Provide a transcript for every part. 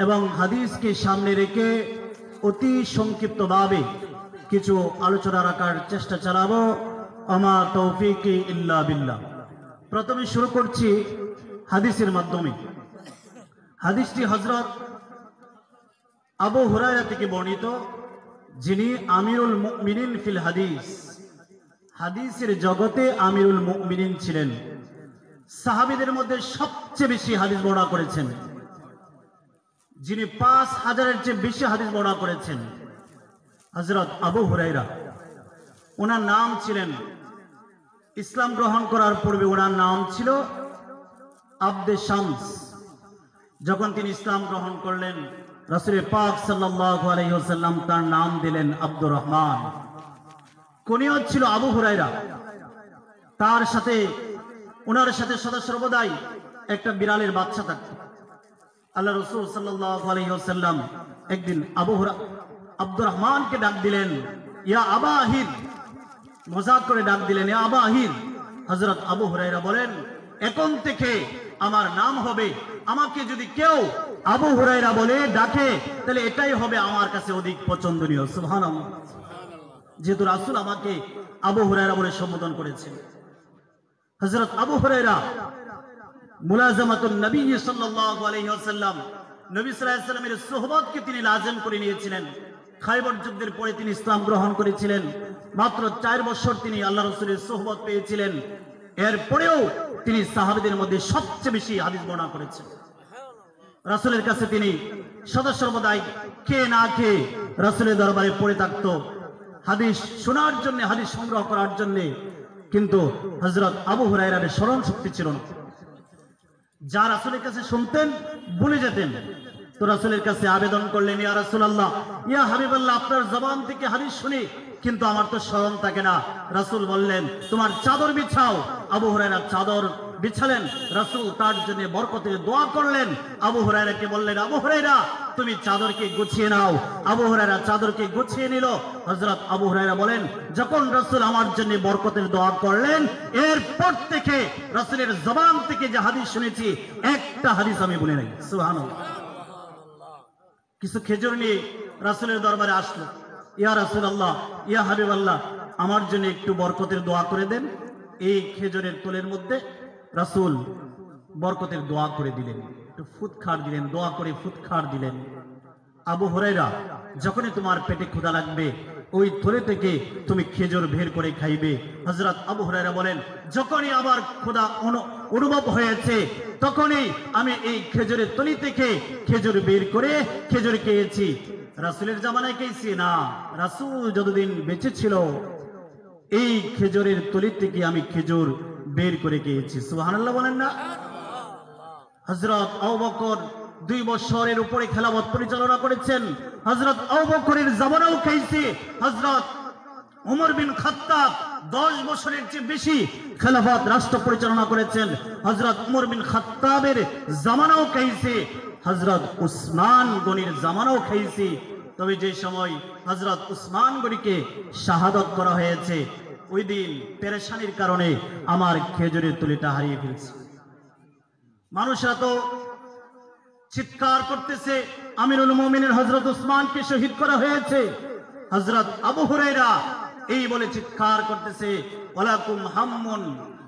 এবং হাদিসকে সামনে রেখে অতি সংক্ষিপ্তভাবে কিছু আলোচনা রাখার চেষ্টা চালাবো। আমা তৌফিকি ইল্লা বিল্লাহ। প্রথমে শুরু করছি হাদিসের মাধ্যমে। হাদিসটি হযরত আবু হুরায়রা থেকে বর্ণিত, যিনি আমিরুল মুমিনিন ফিল হাদিস, হাদিসের জগতে আমিরুল মুমিনিন ছিলেন। সাহাবীদের মধ্যে সবচেয়ে বেশি হাদিস বর্ণনা করেছেন, যিনি 5000-এর চেয়ে বেশি হাদিস বর্ণনা করেছেন, হযরত আবু হুরায়রা। ওনার নাম ছিলেন, ইসলাম গ্রহণ করার পূর্বে ওনার নাম ছিল আব্দে শামস। যখন তিনি ইসলাম গ্রহণ করলেন, রাসূল পাক সাল্লাল্লাহু আলাইহি ওয়াসাল্লাম তার নাম দিলেন আব্দুর রহমান। কুনিয়ত ছিল আবু হুরায়রা। তার সাথে ওনার সাথে সদা সর্বদাই একটা বিড়ালের বাচ্চা থাকত। আল্লাহ রাসূল সাল্লাল্লাহু আলাইহি ওয়াসাল্লাম একদিন আব্দুর রহমানকে ডাক দিলেন, ইয়া আবা আহির, মজাক করে ডাক দিলেন, ইয়া আবা আহির। হযরত আবু হুরায়রা বলেন, এখন থেকে আমার নাম হবে, আমাকে যদি কেউ আবু হুরায়রা বলে ডাকে তাহলে এটাই হবে আমার কাছে অধিক পছন্দনীয়। সুবহানাল্লাহ। যেহেতু রাসূল আমাকে আবু হুরায়রা বলে সম্বোধন করেছেন। হযরত আবু হুরায়রা মুলাজামাতুন নবী সাল্লাল্লাহু আলাইহি ওয়াসাল্লাম, নবী সাল্লাল্লাহু আলাইহি ওয়াসাল্লামের সুহবতকে তিনি লাজিম করে নিয়েছিলেন। খায়বর যুদ্ধের পরে তিনি ইসলাম গ্রহণ করেছিলেন। মাত্র 4 বছর তিনি আল্লাহ রাসূলের সুহবত পেয়েছিলেন। এরপরেও তিনি সাহাবীদের মধ্যে সবচেয়ে বেশি হাদিস বর্ণনা করেছেন। রাসূলের কাছে তিনি সদা সর্বদাই খেয়ে না খেয়ে রাসূলের দরবারে পড়ে থাকত হাদিস শোনার জন্য, হাদিস সংগ্রহ করার জন্য। কিন্তু হযরত আবু হুরায়রার স্মরণ শক্তি ছিল না। যা রাসূলের কাছে শুনতেন ভুলে যেতেন। তো রাসূলের কাছে আবেদন করলেন, ইয়া রাসূলুল্লাহ, ইয়া হাবিবাল্লাহ, আপনার জবান থেকে হাদিস শুনি কিন্তু আমার তো স্মরণ থাকে না। রাসূল বললেন, তোমার চাদর বিছাও। আবু হুরায়রা চাদর বিছালেন। রাসূল তার জন্য বরকতের দোয়া করলেন। আবু হুরায়রাকে বললেন, আবু হুরায়রা, তুমি চাদরকে গুছিয়ে নাও। আবু হুরায়রা চাদরকে গুছিয়ে নিল। হযরত আবু হুরায়রা বলেন, যখন রাসূল আমার জন্য বরকতের দোয়া করলেন, এরপর থেকে রাসূলের জবান থেকে যে হাদিস শুনেছি একটা হাদিস আমি ভুলি নাই। সুবহানাল্লাহ। কিছু খেজুর নিয়ে রাসূলের দরবারে আসলো, ইয়া রাসূলুল্লাহ, ইয়া হাবিবাল্লাহ, আমার জন্য একটু বরকতের দোয়া করে দেন। এই খেজুরের তোলের মধ্যে রাসূল বরকতের দোয়া করে দিলেন, একটু ফুৎকার দিলেন, দোয়া করে ফুৎকার দিলেন। আবু হুরায়রা, যখনই তোমার পেটে ক্ষুধা লাগবে ওই থলে থেকে তুমি খেজুর বের করে খাইবে। হযরত আবু হুরায়রা বলেন, যখনই আবার ক্ষুধা অনুভব হয়েছে তখনই আমি এই খেজুরের তলি থেকে খেজুর বের করে খেজুর খেয়েছি। রাসূলের জামানায় খেয়েছি না, রাসূল যতদিন বেঁচে ছিল এই খেজুরের তলি থেকে আমি খেজুর বের করে খেয়েছি। সুবহানাল্লাহ বলেন না? হযরত আবু বকর 2 বছরের উপরে খেলাফত পরিচালনা করেছেন। হযরত আবু বকরের জামানাও খাইছে। হযরত ওমর বিন খাত্তাব 10 বছরের চেয়ে বেশি খেলাফত রাষ্ট্র পরিচালনা করেছেন। হযরত ওমর বিন খাত্তাবের জামানাও খাইছে। হযরত উসমান গনির জামানাও খাইছে। তবে যে সময় হযরত উসমান গনিকে শাহাদাত করা হয়েছে, ওই দিন পেরেশানির কারণে আমার খেজুরের তুলিটা হারিয়ে ফেলছি। মানুষরা তো চিৎকার করতেছে, আমিরুল মুমিনিন হযরত উসমানকে শহীদ করা হয়েছে। হযরত আবু হুরায়রা এই বলে চিৎকার করতেছে, ওয়ালাকুম হাম্মুন,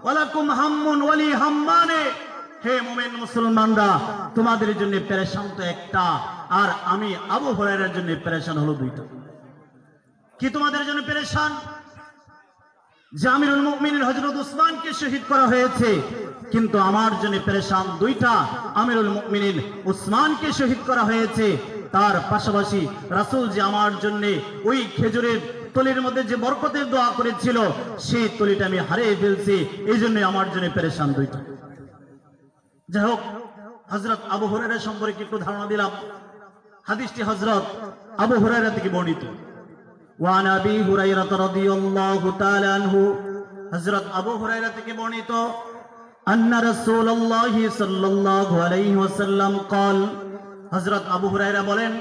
ওয়ালাকুম হাম্মুন ওয়ালি হাম্মানে। হে মুমিন মুসলমানরা, তোমাদের জন্য পেরেশান তো একটা, আর আমি আবু হুরায়রার জন্য পেরেশান হলো 2টা। কি তোমাদের জন্য পেরেশান? যে আমিরুল মুমিনিন হযরত উসমানকে শহীদ করা হয়েছে, কিন্তু আমার জন্য পেরেশান 2টা। আমিরুল মুমিনিন উসমানকে শহীদ করা হয়েছে, তার পাশাপাশি রাসূল যে আমার জন্য ওই খেজুরের তলির মধ্যে যে বরকতের দোয়া করেছিল সেই তলিটা আমি হারিয়ে ফেলছি, এই জন্য আমার জন্য পেরেশান 2টা। যাই হোক, হযরত আবু হুরায়রা সম্পর্কে একটু ধারণা দিলাম। হাদিসটি হযরত আবু হুরায়রা থেকে বর্ণিত। ওয়ান আবি হুরায়রা রাদিয়াল্লাহু তাআলা আনহু, হযরত আবু হুরায়রা থেকে বর্ণিত, আন্না রাসূলুল্লাহ সাল্লাল্লাহু আলাইহি ওয়াসাল্লাম قال, হযরত আবু হুরায়রা বলেন,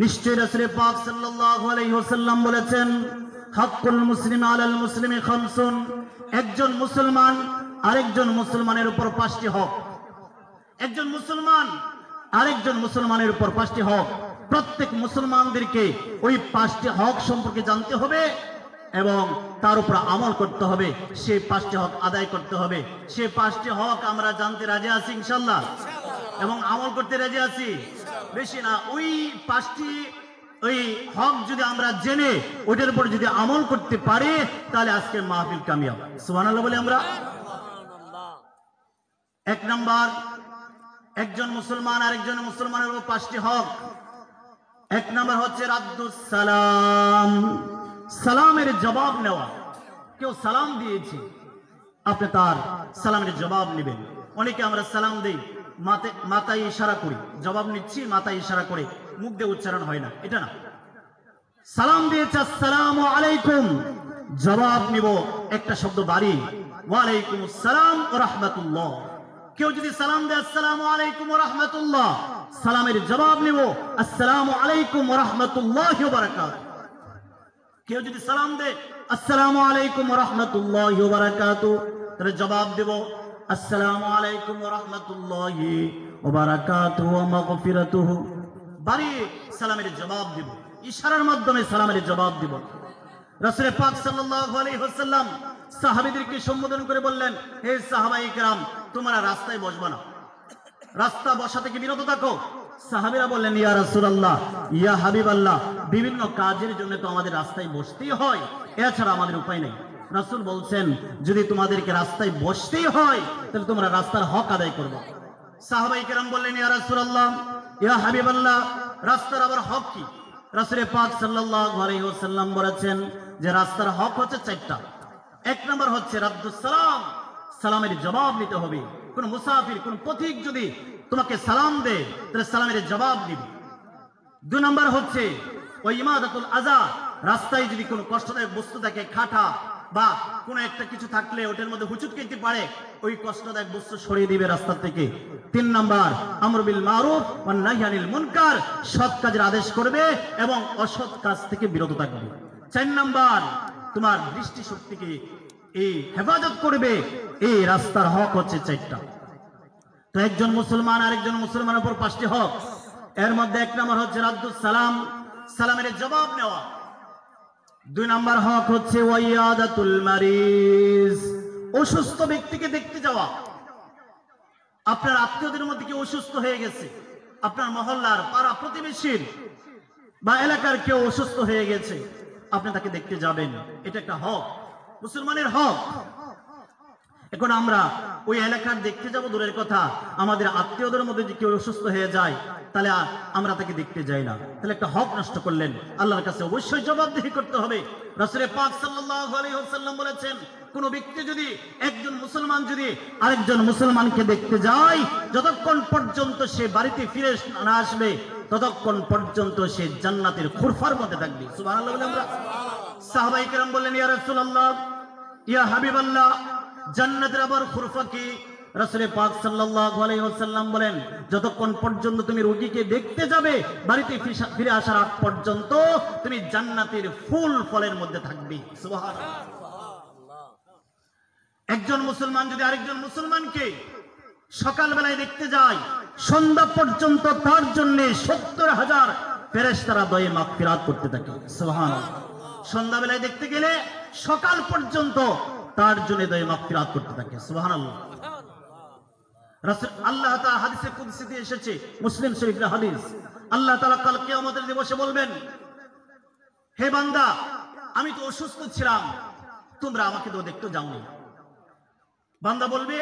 নিশ্চয় রাসূল পাক সাল্লাল্লাহু আলাইহি ওয়াসাল্লাম বলেছেন, হাক্কুল মুসলিম আলাল মুসলিমি খামসুন, একজন মুসলমান আরেকজন মুসলমানের উপর 5টি হক। একজন মুসলমান আরেকজন মুসলমানের উপর 5টি হক। প্রত্যেক মুসলমানদেরকে ওই 5টি হক সম্পর্কে জানতে হবে এবং তার উপর আমল করতে হবে। সেই 5টি হক আদায় করতে হবে। সেই 5টি হক আমরা জানতে রাজি আছি ইনশাআল্লাহ, এবং আমল করতে রাজি আছি। বেশি না, ওই 5টি ওই হক যদি আমরা জেনে ওইটার উপর যদি আমল করতে পারি তাহলে আজকে মাহফিল কামিয়াব। সুবহানাল্লাহ বলি আমরা। 1 নাম্বার, একজন মুসলমান আরেকজন মুসলমানের উপর 5টি হক। 1 নাম্বার হচ্ছে রাদ্দুস সালাম, সালামের জবাব নেওয়া। কেউ সালাম দিয়েছে, আপনি তার সালামের জবাব নেবেন। অনেকে আমরা সালাম দেই, মাথায় ইশারা করি, জবাব নিচ্ছি মাথায় ইশারা করে, মুখ দিয়ে উচ্চারণ হয় না, এটা না। সালাম দিয়েছে আসসালামু আলাইকুম, জবাব নিব একটা শব্দ বাড়ি, ওয়া আলাইকুমুস সালাম ওয়া রাহমাতুল্লাহ। কেউ যদি সালাম দেয় আসসালামু আলাইকুম ওয়া রাহমাতুল্লাহ, সালামের জবাব নিব আসসালামু আলাইকুম ওয়া রাহমাতুল্লাহি ওয়া বারাকাতুহু। কেউ যদি সালাম দেয় আসসালামু আলাইকুম ওয়া রাহমাতুল্লাহি ওয়া বারাকাতুহু, তাহলে জবাব দেব আসসালামু আলাইকুম ওয়া রাহমাতুল্লাহি ওয়া বারাকাতুহু ওয়া মাগফিরাতুহু। বাড়ি সালামের জবাব দেব, ইশারার মাধ্যমে সালামের জবাব দেব। রাসূল পাক সাল্লাল্লাহু আলাইহি ওয়াসাল্লাম সাহাবীদেরকে সম্বোধন করে বললেন, হে সাহাবায়ে কেরাম, তোমরা রাস্তায় বসবা না, রাস্তা বসা থেকে বিরত থাকো। সাহাবীরা বললেন, ইয়া রাসূলুল্লাহ, ইয়া হাবিবাল্লাহ, বিভিন্ন কাজের জন্য তো আমাদের রাস্তায় বসতেই হয়, এছাড়া আমাদের উপায় নেই। রাসূল বলছেন, যদি তোমাদেরকে রাস্তায় বসতেই হয় তাহলে তোমরা রাস্তার হক আদায় করবে। সাহাবায়ে কেরাম বললেন, ইয়া রাসূলুল্লাহ, ইয়া হাবিবাল্লাহ, রাস্তার আবার হক কি? রাসূল পাক সাল্লাল্লাহু আলাইহি ওয়াসাল্লাম বলেছেন যে রাস্তার হক হচ্ছে 4টা। 1 নাম্বার হচ্ছে রাদ্দুস সালাম, সালামের জবাব নিতে হবে। কোন মুসাফির, কোন পথিক যদি তোমাকে সালাম দেয় তাহলে সালামের জবাব দিবে। 2 নাম্বার হচ্ছে ওই ইমাদাতুল আযা, রাস্তায় যদি কোনো কষ্টদায়ক বস্তু থাকে, খাটা বা কোনো একটা কিছু থাকলে ওটার মধ্যে হুচুট খেতে পারে, ওই কষ্টদায়ক বস্তু সরিয়ে দিবে রাস্তা থেকে। 3 নাম্বার আমর বিল মারুফ ওয়ান নাহি আনিল মুনকার, সৎ কাজের আদেশ করবে এবং অসৎ কাজ থেকে বিরত থাকবে। 4 নাম্বার তোমার দৃষ্টি শক্তিকে এই হেফাজত করবে। এই রাস্তার হক হচ্ছে 4টা। তো একজন মুসলমান আরেকজন মুসলমানের উপর 5টি হক। এর মধ্যে 1 নাম্বার হচ্ছে রাদ্দুস সালাম, সালামের জবাব নেওয়া। 2 নাম্বার হক হচ্ছে ওয়াইয়াদাতুল মারিজ, অসুস্থ ব্যক্তিকে দেখতে যাওয়া। আপনার আত্মীয়দের মধ্যে কেউ অসুস্থ হয়ে গেছে, আপনার মহল্লার পাড়া প্রতিবেশীর বা এলাকার কেউ অসুস্থ হয়ে গেছে, আপনি তাকে দেখতে যাবেন, এটা একটা হক, মুসলমানের হক। এখন আমরা ওই এলাকার দেখতে যাব দূরের কথা, আমাদের আত্মীয়দের মধ্যে যে কেউ অসুস্থ হয়ে যায় তাহলে আমরা তাকে দেখতে যাই না, তাহলে একটা হক নষ্ট করলেন। আল্লাহর কাছে অবশ্যই জবাবদিহি করতে হবে। রাসূল পাক সাল্লাল্লাহু আলাইহি ওয়াসাল্লাম বলেছেন, কোন ব্যক্তি যদি, একজন মুসলমান যদি আরেকজন মুসলমানকে দেখতে যায়, যতক্ষণ পর্যন্ত সে বাড়িতে ফিরে না আসবে ততক্ষণ পর্যন্ত সে জান্নাতের খুরফার মধ্যে থাকবে। সুবহানাল্লাহ বলে আমরা। সাহাবায়ে কেরাম বললেন, ইয়া রাসূলুল্লাহ, ইয়া হাবিবাল্লাহ, জান্নাতের আবার খুরফা কি? রাসূল পাক সাল্লাল্লাহু আলাইহি ওয়াসাল্লাম বলেন, যতক্ষণ পর্যন্ত তুমি রোগীকে দেখতে যাবে বাড়িতে ফিরে আসার আগ পর্যন্ত তুমি জান্নাতের ফুল ফলের মধ্যে থাকবে। সুবহানাল্লাহ। একজন মুসলমান যদি আরেকজন মুসলমানকে সকালবেলায় দেখতে যায়, সন্ধ্যা পর্যন্ত তার জন্য 70,000 ফেরেশতারা দয়ে মাগফিরাত করতে থাকে। সুবহানাল্লাহ। সন্ধ্যাবেলায় দেখতে গেলে সকাল পর্যন্ত তার জন্য দয়ে মাগফিরাত করতে থাকে। সুবহানাল্লাহ। রাসূল আল্লাহ তাআলা হাদিসে কুদসিতে এসেছে, মুসলিম শরীফের হাদিস, আল্লাহ তাআলা কাল কিয়ামতের দিবসে বলবেন, হে বান্দা, আমি তো অসুস্থ ছিলাম, তোমরা আমাকে তো দেখতে যাওনি। বান্দা বলবে,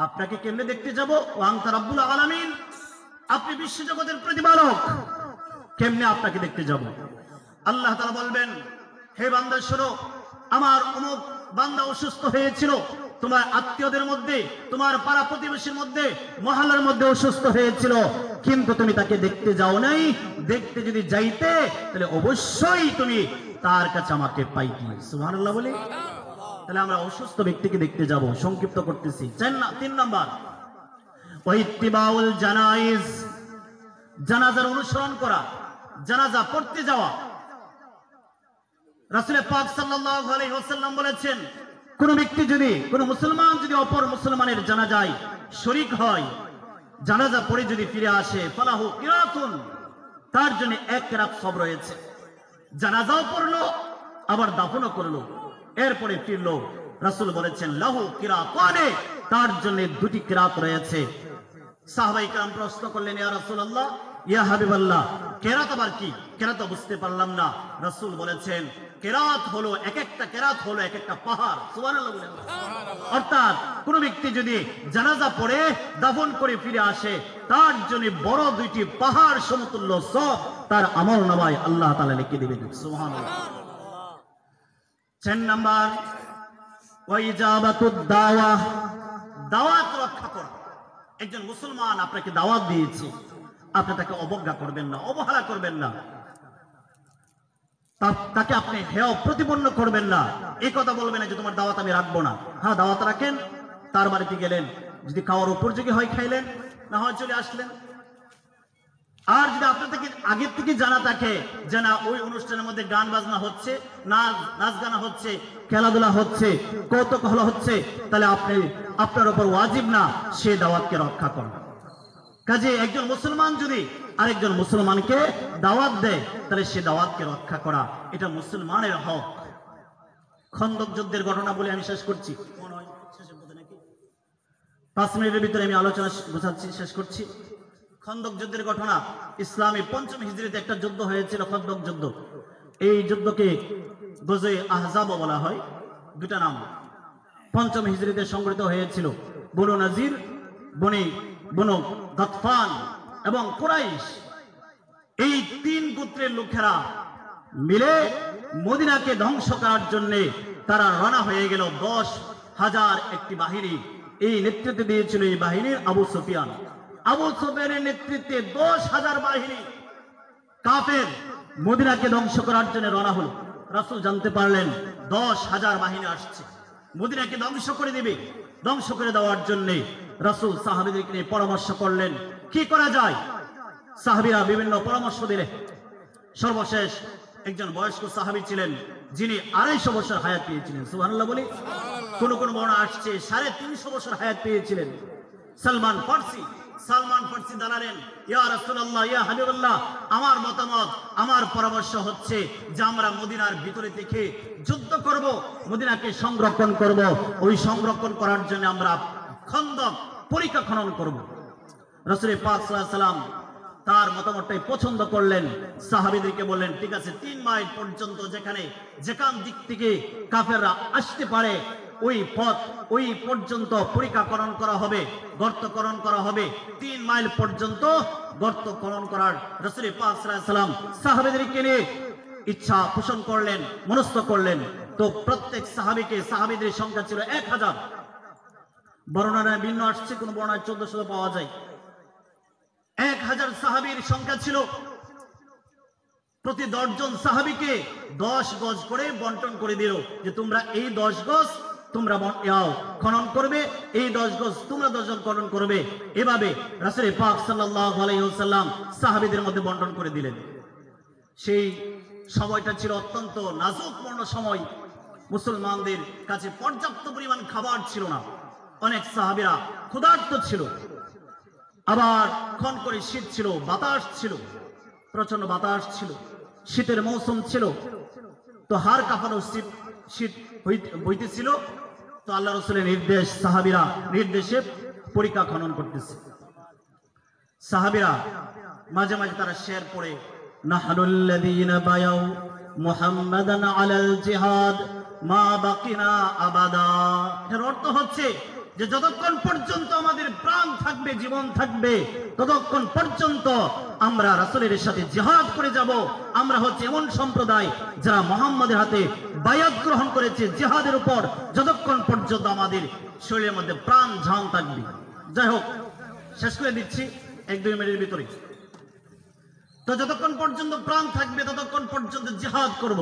আপনাকে কেমনে দেখতে যাব? ওয়া আনতা রাব্বুল আলামিন, আপনি বিশ্বজগতের প্রতিপালক, কেমনে আপনাকে দেখতে যাব? আল্লাহ তাআলা বলবেন, হে বান্দা শোনো, আমার অমুক বান্দা অসুস্থ হয়েছিল, তোমার আত্মীয়দের মধ্যে, তোমার পাড়া প্রতিবেশীর মধ্যে, মহল্লার মধ্যে অসুস্থ হয়েছিল, কিন্তু তুমি তাকে দেখতে যাও নাই। দেখতে যদি যাইতে তাহলে অবশ্যই তুমি তার কাছে আমাকে পাইতে। সুবহানাল্লাহ বলি। তাহলে আমরা অসুস্থ ব্যক্তিকে দেখতে যাব। সংক্ষিপ্ত করতেছি। 3 নাম্বার ওয়াইত্তিবাউল জানাইজ, জানাজার অনুসরণ করা, জানাজা পড়তে যাওয়া। রাসূল পাক সাল্লাল্লাহু আলাইহি ওয়াসাল্লাম বলেছেন, কোন ব্যক্তি যদি, কোন মুসলমান যদি অপর মুসলমানের জানাজায় শরীক হয়, জানাজা পড়ে যদি ফিরে আসে ফালাহু কিরাতুন, তার জন্য এক কিরাত সব রয়েছে। জানাজাও পড়লো আবার দাফনও করলো, এরপরে ফিরলো, রাসূল বলেছেন লাহু কিরাতানে, তার জন্য দুটি কিরাত রয়েছে। সাহাবায়ে কেরাম প্রশ্ন করলেন, ইয়া রাসূলুল্লাহ, ইয়া হাবিবাল্লাহ, কিরাত আবার কি? কিরাত বুঝতে পারলাম না। রাসূল বলেছেন কিরাত হলো এক একটা কিরাত হলো এক একটা পাহাড়। সুবহানাল্লাহ বলেন। অর্থাৎ কোন ব্যক্তি যদি জানাজা পড়ে দাফন করে ফিরে আসে, তার জন্য বড় দুইটি পাহাড় সমতুল্য সব তার আমলনামায় আল্লাহ তাআলা লিখে দিবেন। সুবহানাল্লাহ। 4 নাম্বার ওয়া ইজাবাতুদ দাওয়া, দাওয়াত রক্ষা করা। একজন মুসলমান আপনাকে দাওয়াত দিয়েছে, আপনি তাকে অবজ্ঞা করবেন না, অবহেলা করবেন না, তাকে আপনি হেয় প্রতিপন্ন করবেন না। এই কথা বলবেন না যে তোমার দাওয়াত আমি রাখবো না। হ্যাঁ, দাওয়াত রাখেন, তার বাড়িতে গেলেন, যদি খাওয়ার উপযোগী হয় খাইলেন, না হয় চলে আসলেন। আর যদি আপনার থেকে আগের থেকে জানা থাকে যে না ওই অনুষ্ঠানের মধ্যে গান বাজনা হচ্ছে, নাচ গানা হচ্ছে, খেলাধুলা হচ্ছে, কৌতুক হচ্ছে, তাহলে আপনার উপর ওয়াজিব না সে দাওয়াতকে রক্ষা করা। কাজে একজন মুসলমান যদি আরেকজন মুসলমানকে দাওয়াত দেয়, তাহলে সে দাওয়াতকে রক্ষা করা এটা মুসলমানের হক। খন্দক যুদ্ধের ঘটনা বলে আমি শেষ করছি, 5 মিনিটের ভিতরে আমি আলোচনা বোঝাচ্ছি, শেষ করছি। খন্দক যুদ্ধের ঘটনা ইসলামী 5ম হিজরিতে একটা যুদ্ধ হয়েছিল, খন্দক যুদ্ধ। এই যুদ্ধকে গজয়ে আহজাব বলা হয়, দুটা নাম। 5ম হিজরিতে সংগঠিত হয়েছিল। বনু নাজির, বনু গাতফান এবং কুরাইশ, এই 3 গোত্রের লোকেরা মিলে মদিনাকে ধ্বংস করার জন্য তারা রওনা হয়ে গেল। 10,000 একটি বাহিনী, এই নেতৃত্ব দিয়েছিল এই বাহিনীর আবু সুফিয়ান। আবু সুফিয়ানের নেতৃত্বে 10,000 বাহিনী কাফের মদিনাকে ধ্বংস করার জন্য রওনা হলো। রাসূল জানতে পারলেন 10,000 বাহিনী আসছে, মদিনাকে ধ্বংস করে দিবে। ধ্বংস করে দেওয়ার জন্য রাসূল সাহাবীদেরকে নিয়ে পরামর্শ করলেন কি করা যায়। সাহাবীরা বিভিন্ন পরামর্শ দিলেন। সর্বশেষ একজন বয়স্ক সাহাবী ছিলেন, যিনি 250 বছর হায়াত পেয়েছিলেন। সুবহানাল্লাহ বলি। কোন কোন বর্ণনা আসছে 350 বছর হায়াত পেয়েছিলেন। সালমান ফারসি দাঁড়ালেন, ইয়া রাসূলুল্লাহ, ইয়া হাবিবাল্লাহ, আমার মতামত, আমার পরামর্শ হচ্ছে যে আমরা মদিনার ভিতরে থেকে যুদ্ধ করব, মদিনাকে সংরক্ষণ করব। ওই সংরক্ষণ করার জন্য আমরা খন্দক পরিখা খনন করব। রাসূল পাক সাল্লাল্লাহু আলাইহি সাল্লাম তার মতামতটাই পছন্দ করলেন। সাহাবীদেরকে বললেন ঠিক আছে, 3 মাইল পর্যন্ত যেখান দিক থেকে কাফেররা আসতে পারে ওই পথ, ওই পর্যন্ত পরিখা খনন করা হবে, গর্ত খনন করা হবে। 3 মাইল পর্যন্ত গর্ত খনন করার রাসূল পাক সাল্লাল্লাহু আলাইহি সাল্লাম সাহাবীদেরকে নিয়ে ইচ্ছা পোষণ করলেন, মনস্থ করলেন। তো প্রত্যেক সাহাবীদের সংখ্যা ছিল 1000। বর্ণনায় ভিন্ন আসছে, কোন বর্ণনায় 1400 পাওয়া যায়। 1000 সাহাবীর সংখ্যা ছিল। প্রতি 10 জন সাহাবীকে 10 গজ করে বন্টন করে দিল যে তোমরা এই 10 গজ তোমরা খনন করবে, এই 10 গজ তোমরা 10 জন খনন করবে। এভাবে রাসূল পাক সাল্লাল্লাহু আলাইহি ওয়াসাল্লাম সাহাবীদের মধ্যে বন্টন করে দিলেন। সেই সময়টা ছিল অত্যন্ত নাজুকপূর্ণ সময়। মুসলমানদের কাছে পর্যাপ্ত পরিমাণ খাবার ছিল না, অনেক সাহাবীরা ক্ষুধার্ত ছিল। আবার ক্ষণ করে শীত ছিল, বাতাস ছিল, প্রচন্ড বাতাস ছিল, শীতের মৌসুম ছিল। তো হাড় কাঁপানো শীত বইতেছিল। তো আল্লাহ রাসূলের নির্দেশ, সাহাবীরা নির্দেশে পরিখা খনন করতেছে। সাহাবীরা মাঝে মাঝে তারা শের পড়ে, নাহনুল্লাযীনা বায়াউ মুহাম্মাদান আলাল জিহাদ মা বাকিনা আবাদা। এর অর্থ হচ্ছে যে যতক্ষণ পর্যন্ত আমাদের প্রাণ থাকবে, জীবন থাকবে, ততক্ষণ পর্যন্ত আমরা রাসূলের সাথে জিহাদ করে যাব। আমরা হচ্ছে এমন সম্প্রদায় যারা মুহাম্মাদের হাতে বায়াত গ্রহণ করেছে জিহাদের উপর, যতক্ষণ পর্যন্ত আমাদের শরীরের মধ্যে প্রাণ ঝান থাকবে। যাই হোক, শেষ করে দিচ্ছি 1-2 মিনিটের ভিতরে। তো যতক্ষণ পর্যন্ত প্রাণ থাকবে ততক্ষণ পর্যন্ত জিহাদ করব।